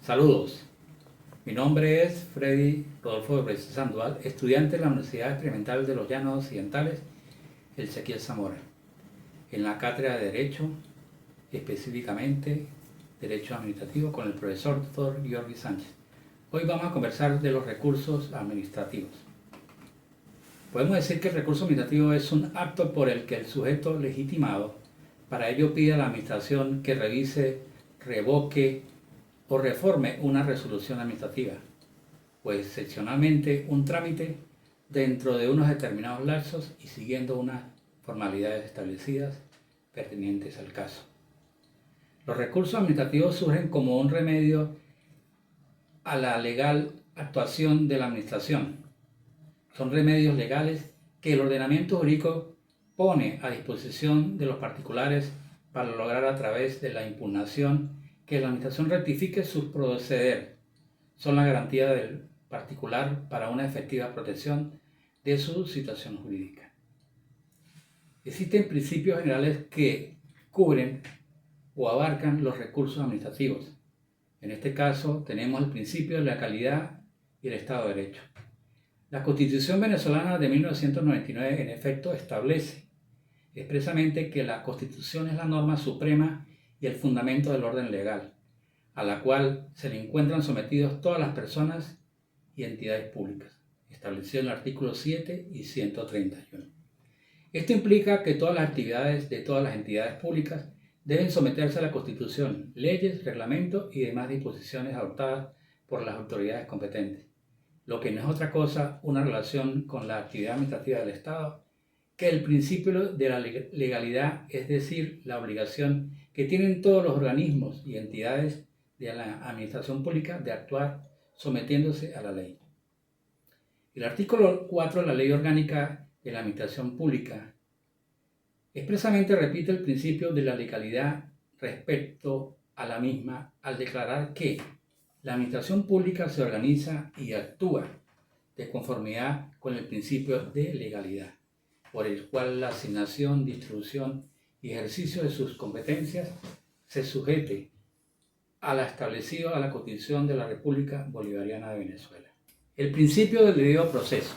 Saludos, mi nombre es Freddy Rodolfo de Sandoval, estudiante de la Universidad Experimental de los Llanos Occidentales, Ezequiel Zamora, en la cátedra de Derecho, específicamente Derecho Administrativo, con el profesor Dr. Jordi Sánchez. Hoy vamos a conversar de los recursos administrativos. Podemos decir que el recurso administrativo es un acto por el que el sujeto legitimado para ello pide a la administración que revise, revoque o reforme una resolución administrativa, o excepcionalmente un trámite dentro de unos determinados lapsos y siguiendo unas formalidades establecidas pertinentes al caso. Los recursos administrativos surgen como un remedio a la legal actuación de la administración. Son remedios legales que el ordenamiento jurídico pone a disposición de los particulares para lograr a través de la impugnación que la administración rectifique su proceder. Son la garantía del particular para una efectiva protección de su situación jurídica. Existen principios generales que cubren o abarcan los recursos administrativos. En este caso tenemos el principio de la legalidad y el Estado de Derecho. La Constitución venezolana de 1999 en efecto establece expresamente que la Constitución es la norma suprema y el fundamento del orden legal, a la cual se le encuentran sometidos todas las personas y entidades públicas, establecido en el artículo 7 y 131. Esto implica que todas las actividades de todas las entidades públicas deben someterse a la Constitución, leyes, reglamentos y demás disposiciones adoptadas por las autoridades competentes, lo que no es otra cosa una relación con la actividad administrativa del Estado que el principio de la legalidad, es decir, la obligación que tienen todos los organismos y entidades de la administración pública de actuar sometiéndose a la ley. El artículo 4 de la Ley Orgánica de la Administración Pública expresamente repite el principio de la legalidad respecto a la misma al declarar que la administración pública se organiza y actúa de conformidad con el principio de legalidad, por el cual la asignación, distribución y ejercicio de sus competencias se sujete a la establecido a la Constitución de la República Bolivariana de Venezuela. El principio del debido proceso.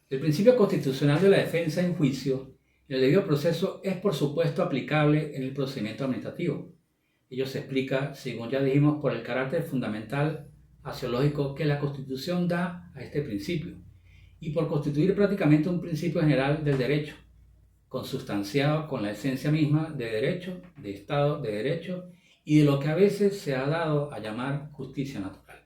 El principio constitucional de la defensa en juicio y el debido proceso es por supuesto aplicable en el procedimiento administrativo. Ello se explica, según ya dijimos, por el carácter fundamental axiológico que la Constitución da a este principio y por constituir prácticamente un principio general del derecho, consustanciado con la esencia misma de derecho, de Estado de Derecho y de lo que a veces se ha dado a llamar justicia natural.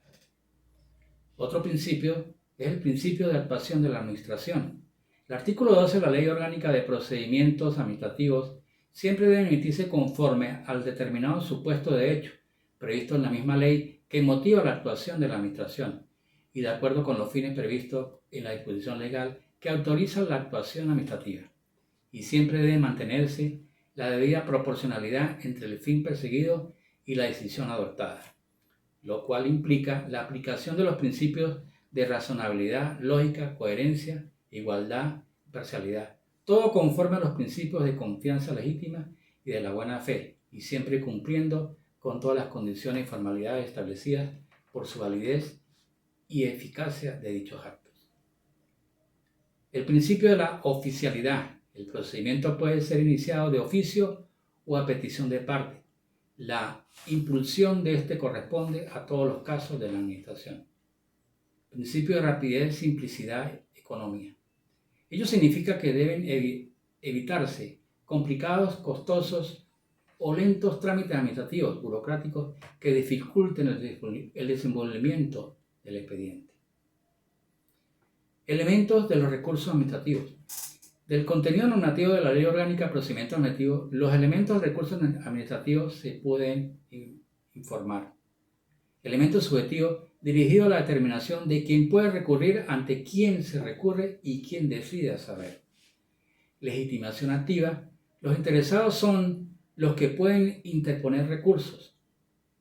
Otro principio es el principio de actuación de la administración. El artículo 12 de la Ley Orgánica de Procedimientos Administrativos siempre debe emitirse conforme al determinado supuesto de hecho previsto en la misma ley que motiva la actuación de la administración y de acuerdo con los fines previstos en la disposición legal que autoriza la actuación administrativa. Y siempre debe mantenerse la debida proporcionalidad entre el fin perseguido y la decisión adoptada, lo cual implica la aplicación de los principios de razonabilidad, lógica, coherencia, igualdad, parcialidad, todo conforme a los principios de confianza legítima y de la buena fe, y siempre cumpliendo con todas las condiciones y formalidades establecidas por su validez y eficacia de dichos actos. El principio de la oficialidad. El procedimiento puede ser iniciado de oficio o a petición de parte. La impulsión de este corresponde a todos los casos de la administración. Principio de rapidez, simplicidad, economía. Ello significa que deben evitarse complicados, costosos o lentos trámites administrativos, burocráticos, que dificulten el desenvolvimiento del expediente. Elementos de los recursos administrativos. Del contenido normativo de la Ley Orgánica de Procedimientos Administrativos, los elementos de recursos administrativos se pueden informar. Elemento subjetivo dirigido a la determinación de quién puede recurrir, ante quién se recurre y quién decide saber. Legitimación activa. Los interesados son los que pueden interponer recursos,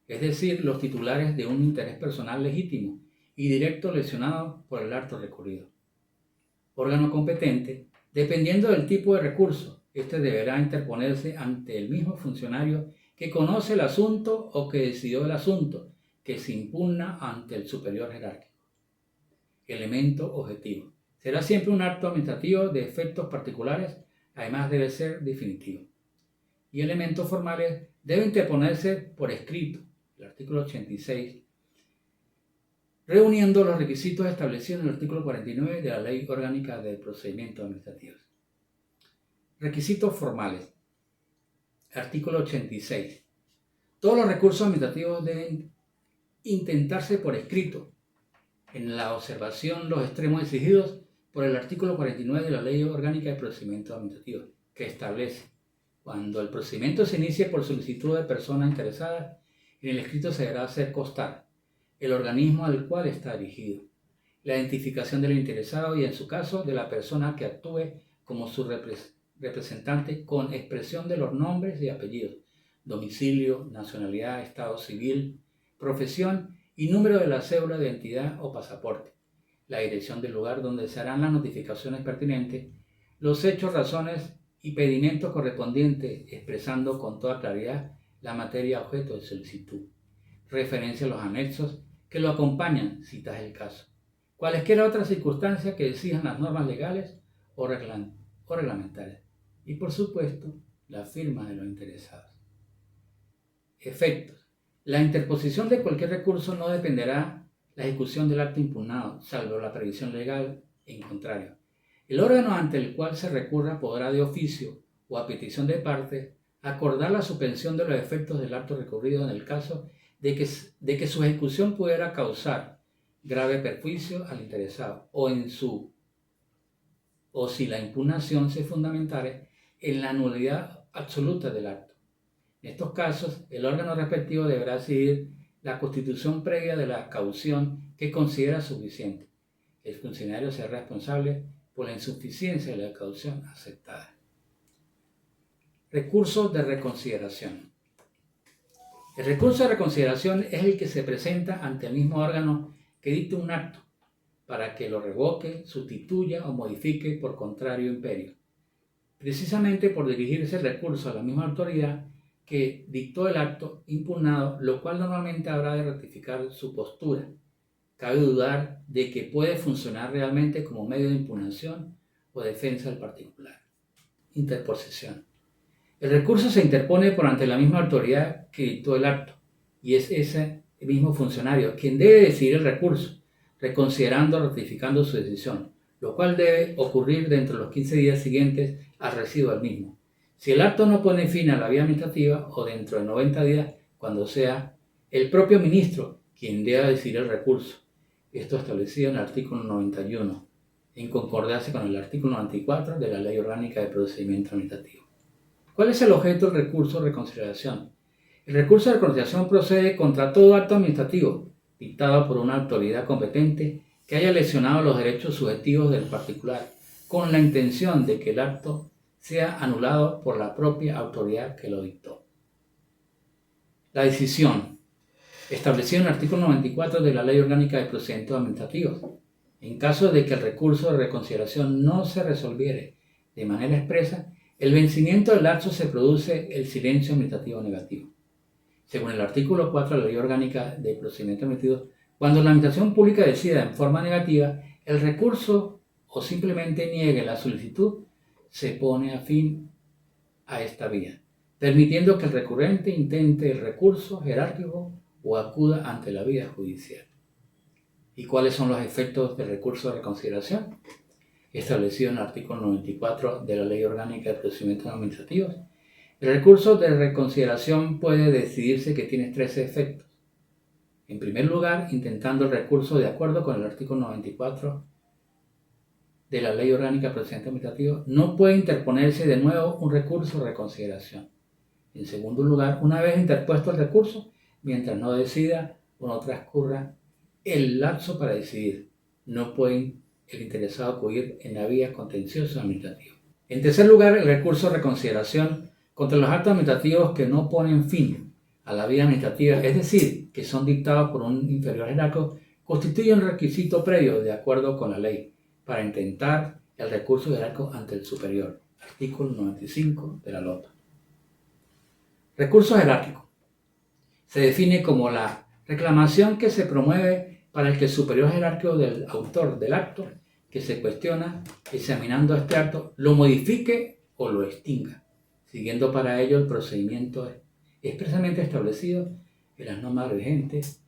es decir, los titulares de un interés personal legítimo y directo lesionado por el acto recurrido. Órgano competente. Dependiendo del tipo de recurso, este deberá interponerse ante el mismo funcionario que conoce el asunto o que decidió el asunto, que se impugna ante el superior jerárquico. Elemento objetivo. Será siempre un acto administrativo de efectos particulares, además debe ser definitivo. Y elementos formales debe interponerse por escrito, el artículo 86, reuniendo los requisitos establecidos en el artículo 49 de la Ley Orgánica de Procedimientos Administrativos. Requisitos formales. Artículo 86. Todos los recursos administrativos deben intentarse por escrito, en la observación los extremos exigidos por el artículo 49 de la Ley Orgánica de Procedimientos Administrativos, que establece: cuando el procedimiento se inicie por solicitud de persona interesada, en el escrito se deberá hacer constar el organismo al cual está dirigido, la identificación del interesado y, en su caso, de la persona que actúe como su representante, con expresión de los nombres y apellidos, domicilio, nacionalidad, estado civil, profesión y número de la cédula de identidad o pasaporte, la dirección del lugar donde se harán las notificaciones pertinentes, los hechos, razones y pedimentos correspondientes, expresando con toda claridad la materia objeto de solicitud, referencia a los anexos que lo acompañan, si tal es el caso, cualesquiera otras circunstancias que exijan las normas legales o reglamentarias, y por supuesto la firma de los interesados. Efectos. La interposición de cualquier recurso no dependerá la ejecución del acto impugnado, salvo la previsión legal en contrario. El órgano ante el cual se recurra podrá, de oficio o a petición de parte, acordar la suspensión de los efectos del acto recurrido en el caso de que su ejecución pudiera causar grave perjuicio al interesado o si la impugnación se fundamentare en la nulidad absoluta del acto. En estos casos, el órgano respectivo deberá decidir la constitución previa de la caución que considera suficiente. El funcionario será responsable por la insuficiencia de la caución aceptada. Recurso de reconsideración. El recurso de reconsideración es el que se presenta ante el mismo órgano que dicta un acto para que lo revoque, sustituya o modifique por contrario imperio. Precisamente por dirigirse el recurso a la misma autoridad que dictó el acto impugnado, lo cual normalmente habrá de ratificar su postura. Cabe dudar de que puede funcionar realmente como medio de impugnación o defensa del particular. Interposición. El recurso se interpone por ante la misma autoridad que dictó el acto, y es ese mismo funcionario quien debe decidir el recurso, reconsiderando o ratificando su decisión, lo cual debe ocurrir dentro de los 15 días siguientes al residuo del mismo. Si el acto no pone fin a la vía administrativa, o dentro de 90 días, cuando sea el propio ministro quien deba decidir el recurso. Esto establecido en el artículo 91, en concordancia con el artículo 94 de la Ley Orgánica de Procedimiento Administrativo. ¿Cuál es el objeto del recurso de reconsideración? El recurso de reconsideración procede contra todo acto administrativo dictado por una autoridad competente que haya lesionado los derechos subjetivos del particular, con la intención de que el acto sea anulado por la propia autoridad que lo dictó. La decisión, establecida en el artículo 94 de la Ley Orgánica de Procedimientos Administrativos, en caso de que el recurso de reconsideración no se resolviere de manera expresa, el vencimiento del acto se produce el silencio administrativo negativo. Según el artículo 4 de la Ley Orgánica de Procedimientos Administrativos, cuando la administración pública decida en forma negativa el recurso o simplemente niegue la solicitud, se pone a fin a esta vía, permitiendo que el recurrente intente el recurso jerárquico o acuda ante la vía judicial. ¿Y cuáles son los efectos del recurso de reconsideración? Establecido en el artículo 94 de la Ley Orgánica de Procedimientos Administrativos. El recurso de reconsideración puede decidirse que tiene 13 efectos. En primer lugar, intentando el recurso de acuerdo con el artículo 94 de la Ley Orgánica de Procedimientos Administrativos, no puede interponerse de nuevo un recurso de reconsideración. En segundo lugar, una vez interpuesto el recurso, mientras no decida o no transcurra el lapso para decidir, no puede el interesado acudir en la vía contencioso administrativa. En tercer lugar, el recurso de reconsideración contra los actos administrativos que no ponen fin a la vía administrativa, es decir, que son dictados por un inferior jerárquico, constituye un requisito previo de acuerdo con la ley para intentar el recurso jerárquico ante el superior. Artículo 95 de la LOPA. Recurso jerárquico. Se define como la Reclamación que se promueve para el que el superior jerárquico del autor del acto que se cuestiona, examinando este acto, lo modifique o lo extinga, siguiendo para ello el procedimiento expresamente establecido en las normas vigentes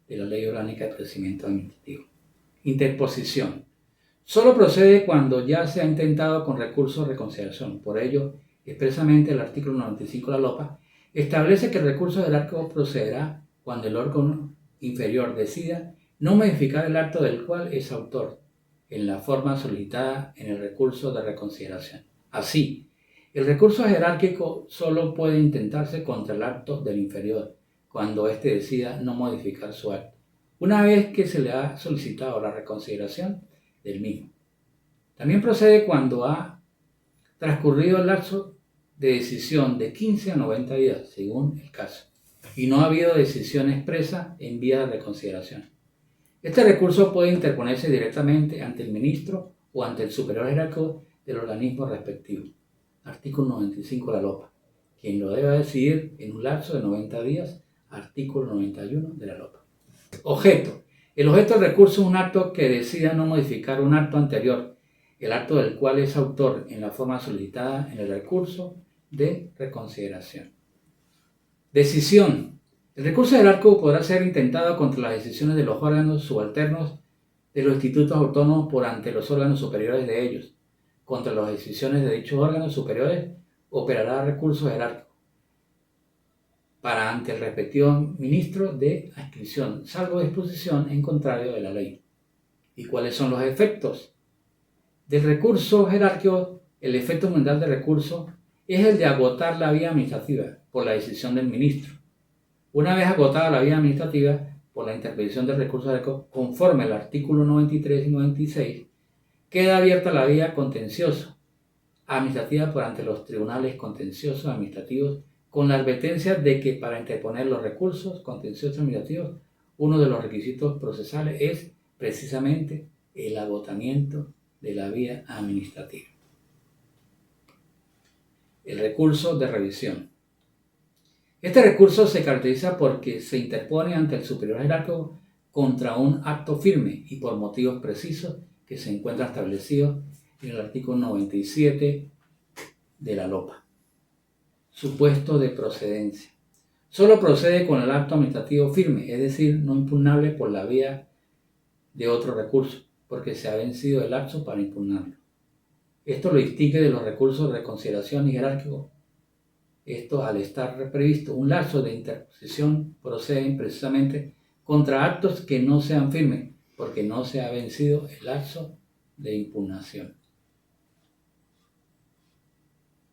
de la Ley Orgánica de Procedimiento Administrativo. Interposición. Solo procede cuando ya se ha intentado con recurso de reconsideración. Por ello, expresamente el artículo 95 de la LOPA establece que el recurso jerárquico procederá cuando el órgano inferior decida no modificar el acto del cual es autor en la forma solicitada en el recurso de reconsideración. Así, el recurso jerárquico solo puede intentarse contra el acto del inferior cuando éste decida no modificar su acto, una vez que se le ha solicitado la reconsideración del mismo. También procede cuando ha transcurrido el lapso de decisión de 15 a 90 días, según el caso, y no ha habido decisión expresa en vía de reconsideración. Este recurso puede interponerse directamente ante el ministro o ante el superior jerárquico del organismo respectivo. Artículo 95 de la LOPA, quien lo debe decidir en un lapso de 90 días. Artículo 91 de la LOPA. Objeto. El objeto del recurso es un acto que decida no modificar un acto anterior, el acto del cual es autor en la forma solicitada en el recurso de reconsideración. Decisión. El recurso jerárquico podrá ser intentado contra las decisiones de los órganos subalternos de los institutos autónomos por ante los órganos superiores de ellos. Contra las decisiones de dichos órganos superiores operará recurso jerárquico para ante el respectivo ministro de adscripción, salvo disposición en contrario de la ley. ¿Y cuáles son los efectos del recurso jerárquico? El efecto fundamental del recurso es el de agotar la vía administrativa por la decisión del ministro. Una vez agotada la vía administrativa por la interposición del recurso jerárquico, conforme al artículo 93 y 96, queda abierta la vía contencioso administrativa por ante los tribunales contenciosos administrativos, con la advertencia de que para interponer los recursos contenciosos administrativos, uno de los requisitos procesales es precisamente el agotamiento de la vía administrativa. El recurso de revisión. Este recurso se caracteriza porque se interpone ante el superior jerárquico contra un acto firme y por motivos precisos que se encuentran establecidos en el artículo 97 de la LOPA. Supuesto de procedencia. Solo procede con el acto administrativo firme, es decir, no impugnable por la vía de otro recurso, porque se ha vencido el lapso para impugnarlo. Esto lo distingue de los recursos de reconsideración y jerárquico. Esto, al estar previsto un lapso de interposición, proceden precisamente contra actos que no sean firmes, porque no se ha vencido el lapso de impugnación.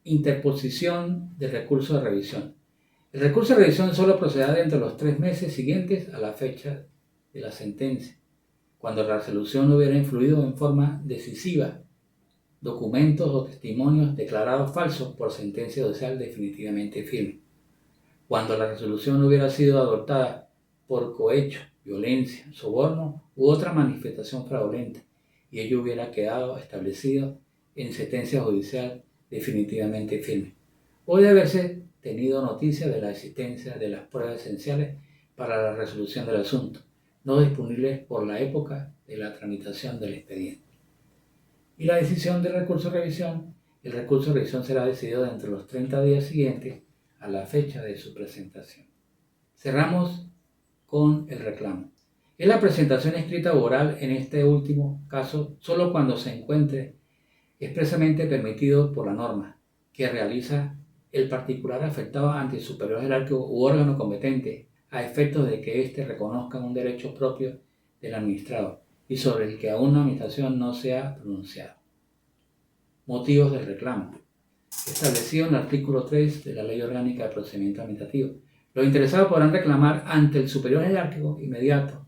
Interposición del recurso de revisión. El recurso de revisión solo procederá dentro de los 3 meses siguientes a la fecha de la sentencia, cuando la resolución no hubiera influido en forma decisiva documentos o testimonios declarados falsos por sentencia judicial definitivamente firme, cuando la resolución no hubiera sido adoptada por cohecho, violencia, soborno u otra manifestación fraudulenta, y ello hubiera quedado establecido en sentencia judicial definitivamente firme, o de haberse tenido noticia de la existencia de las pruebas esenciales para la resolución del asunto, no disponibles por la época de la tramitación del expediente. Y la decisión del recurso de revisión. El recurso de revisión será decidido dentro de los 30 días siguientes a la fecha de su presentación. Cerramos con el reclamo. Es la presentación escrita o oral en este último caso solo cuando se encuentre expresamente permitido por la norma que realiza el particular afectado ante el superior jerárquico u órgano competente a efectos de que éste reconozca un derecho propio del administrado y sobre el que aún la administración no se ha pronunciado. Motivos del reclamo. Establecido en el artículo 3 de la Ley Orgánica de Procedimiento Administrativo. Los interesados podrán reclamar ante el superior jerárquico inmediato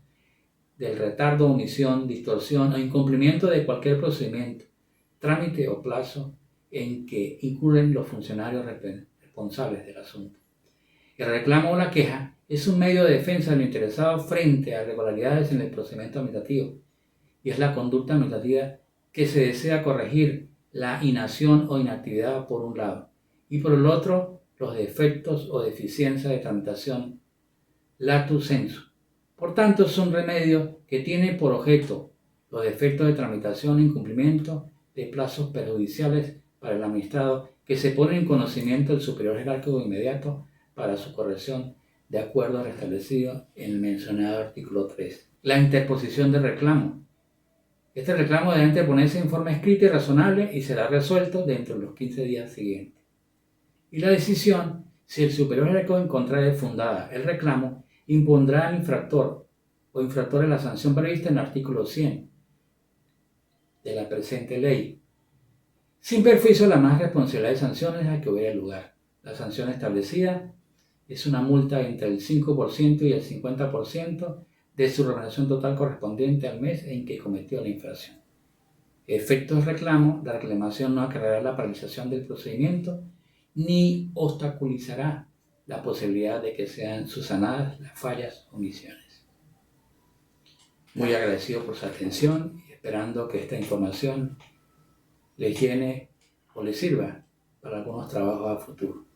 del retardo, omisión, distorsión o incumplimiento de cualquier procedimiento, trámite o plazo en que incurren los funcionarios responsables del asunto. El reclamo o la queja es un medio de defensa de lo interesado frente a irregularidades en el procedimiento administrativo y es la conducta administrativa que se desea corregir la inacción o inactividad por un lado y por el otro los defectos o deficiencias de tramitación lato sensu Por tanto, son remedios que tienen por objeto los defectos de tramitación e incumplimiento de plazos perjudiciales para el administrado que se ponen en conocimiento del superior jerárquico inmediato para su corrección de acuerdo a lo establecido en el mencionado artículo 3. La interposición de reclamo. Este reclamo debe interponerse en forma escrita y razonable y será resuelto dentro de los 15 días siguientes. Y la decisión, si el superior jerárquico encontrare fundada el reclamo, impondrá al infractor o infractores la sanción prevista en el artículo 100 de la presente ley, sin perjuicio de la más responsabilidad de sanciones a que hubiera lugar. La sanción establecida es una multa entre el 5% y el 50% de su remuneración total correspondiente al mes en que cometió la infracción. Efectos del reclamo: la reclamación no acarreará la paralización del procedimiento ni obstaculizará la posibilidad de que sean subsanadas las fallas o omisiones. Muy agradecido por su atención y esperando que esta información les llene o les sirva para algunos trabajos a futuro.